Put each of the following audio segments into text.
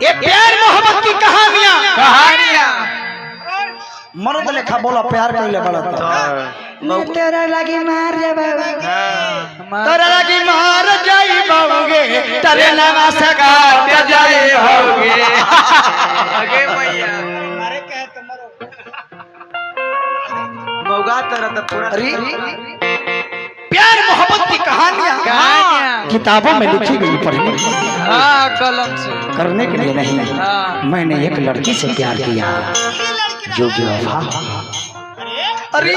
ये प्यार मोहब्बत की कहानियां मर्द लेखा बोला प्यार कर ले बड़ा मैं तेरा लगी मार जाबे तेरा लगी मार जाई बाबूगे तेरे नाम से काट जाई होगे आगे भैया मारे कहे तो मरो मौगा तेरा तो पूरा प्यार मोहब्बत की कहानियां किताबों में लिखी गई पढ़ने कलम से करने के लिए नहीं। मैंने एक लड़की से प्यार किया जो बेवफा। अरे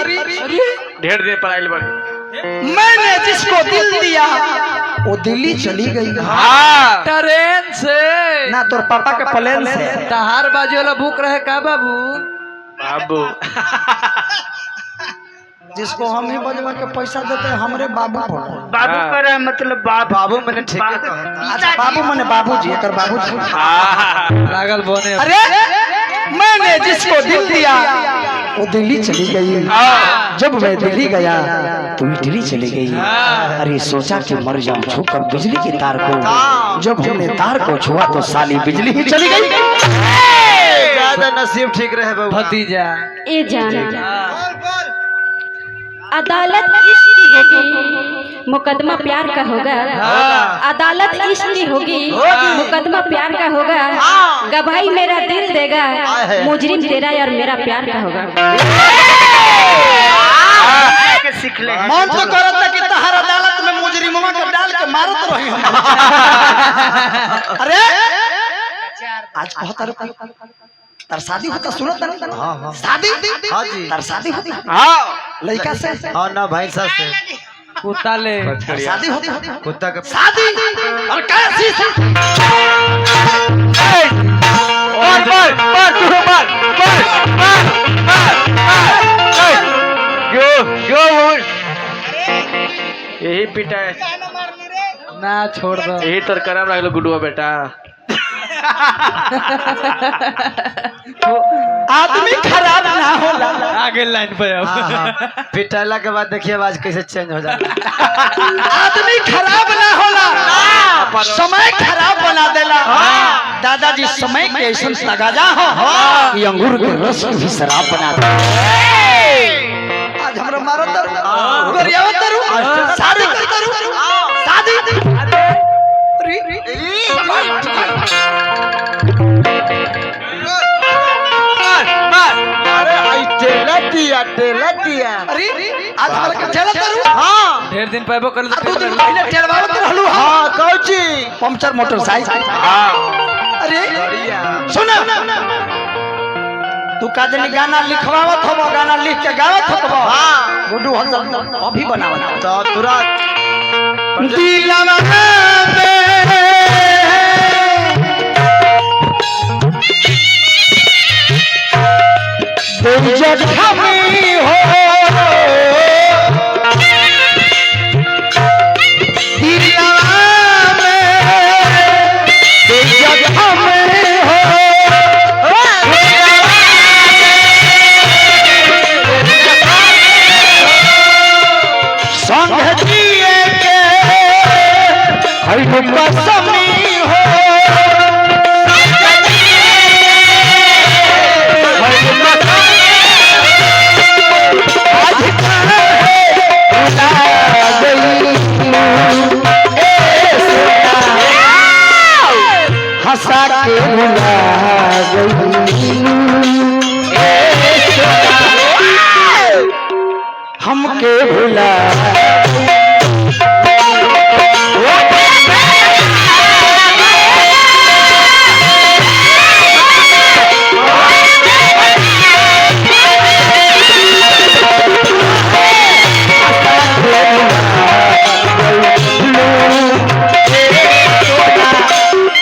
ढेर देर पढ़ाई बड़ी मैंने जिसको दिल दिया वो दिल्ली चली गई ट्रेन से ना तोर पापा के प्लेन से तहार बाजू वाला भूख रहे का बाबू बाबू जिसको हम ही बजवा के पैसा देते हैं हमरे बाबू बाबू करे मतलब बाबू मैंने ठीक है अच्छा बाबू मने बाबूजी कर बाबूजी लागल बोने। अरे मैंने जिसको दिल दिया वो दिल्ली चली गई। जब मैं दिल्ली गया तो इटली चली गई। अरे सोचा कि मर जाऊं छूकर बिजली की तार को। जब हमने तार को छुआ तो साली बिजली ही चली गई। ज्यादा नसीब ठीक रहे भतीजा ए जाना अदालत इश्क की होगी मुकदमा प्यार का होगा। अदालत इश्क की होगी मुकदमा प्यार का होगा। गवाही मेरा दिल देगा मुजरिम तेरा और मेरा प्यार का होगा। सीख ले मन तो करता कि तहर अदालत में मुजरिमवा को डाल के मारत रही हम। अरे आज कहता तार शादी होता सुनत नहीं। शादी हां जी तार शादी होता हां लड़का से हां ना भाई साहब से कुत्ता ले शादी होती कुत्ता का शादी और कैसी और मार तू मार जो यही पिटा है ना छोड़ दो यही तर करम रख लो गुडुआ बेटा आदमी खराब ना होला। आगे लाइन पे अब पिटाला के बाद देखिए आवाज कैसे चेंज हो जाता आदमी खराब ना होला समय खराब बना देला। दादाजी समय के ऐसा तगाजा हो कि अंगूर के रस भी शराब बना दे। आज हमरा मारो तर गोरियावा तरु शादी करू शादी तेलतिया अरे आज हमरा के ठेला तरु हां ढेर दिन पाइबो कर दो दिन पहले ठेलवावत रहलू। हां कौची पंचर मोटरसाइकिल। हां अरे सुन तू का जनी गाना लिखवावत हो गाना लिख के गावत हो। हां गुड्डू हम अभी बनावत तो तुरंत दिलवा में जग हमी हो दिलवा में जग हमी हो संग जिए के हर कसमी हो हंसा के भुला गई हमके भुला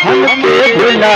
हमके भुला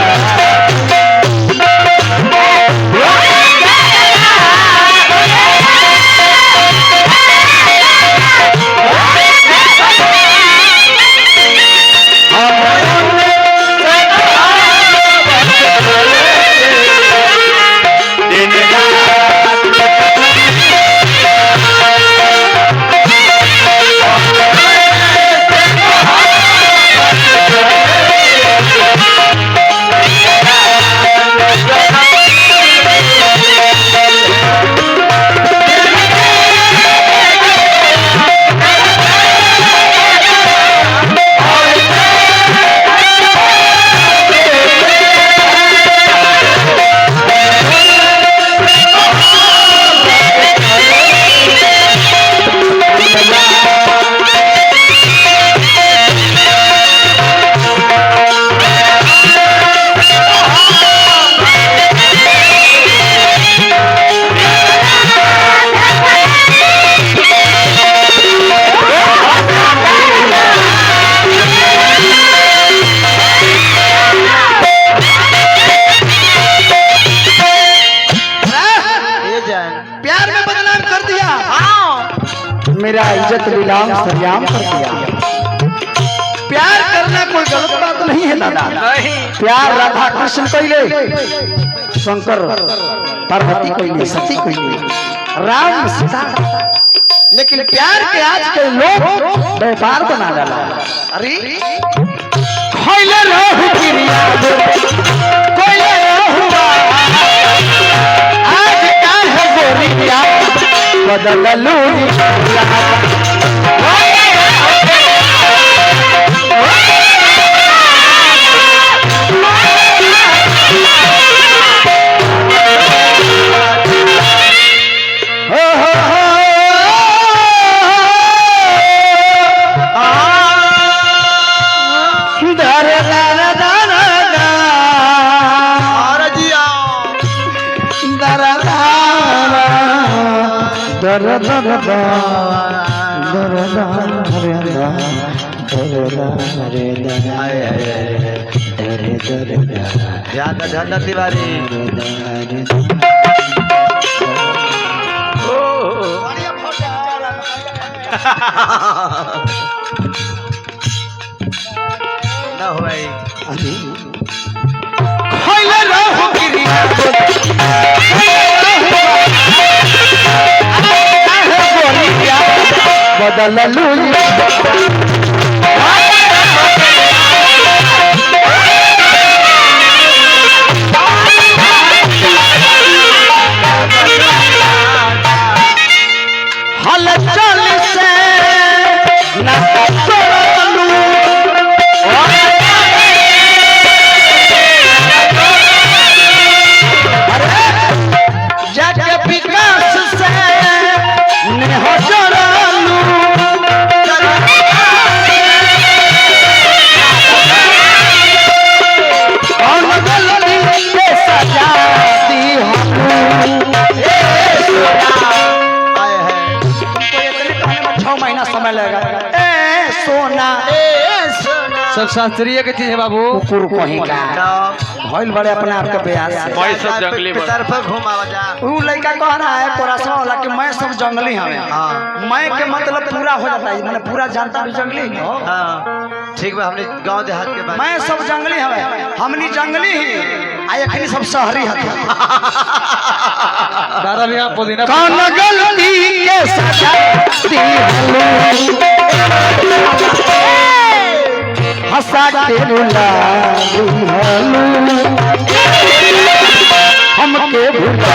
विलाम सरियाम कर दिया। प्यार करना कोई गलत बात नहीं है दादा। नहीं प्यार राधा कृष्ण कइले, शंकर पार्वती कइले, सती कइले, राम सीता। लेकिन प्यार के आज के लोग व्यापार बना डाला। अरे खइले रहू क्रिया कोइले रहू आज का है गोरिया बदललू ध्यान तिवारी ना हो भाई बदललू हल चल से न तोड़लू जाके विकास से नेह जोड़लू कौन गलती के सजा दी समय लगेगा। ए सोना सब शास्त्रीय के चीज है बाबू। कुकुर कहीं का भइल बड़े अपने आप के ब्याज से भाई सब जंगली तरफ घुमावा जा। ऊ लड़का कह रहा है कोरासवा वाला कि मैं सब जंगली हमें। मैं के मतलब पूरा हो जाता है, मैंने पूरा जानता भी जंगली हो। हाँ ठीक बा, हमने गांव देहात के बारे मैं सब जंगली हमें, हमनी जंगली ही आ एखनी सब शहरी हथिया। दादा भी आप पुदीना कौन गलती के सजा दी हंसा के रुला हमके भुला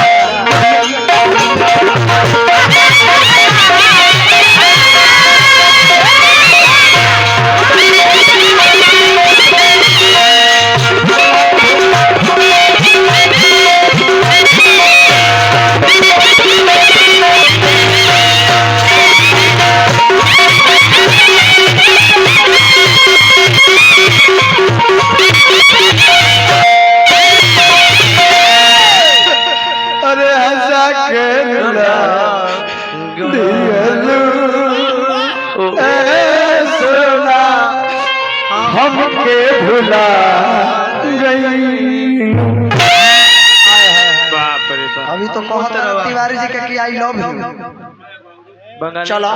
अरे हंसा के रुला सोना हमके भुला गई। बाप रे बाप। अभी तो कहते रहो तिवारी जी के कि आई लव यू। बंगाली चलो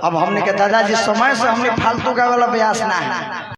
अब हमने के दादाजी समय से हमने फालतू गावे वाला ब्यास ना है।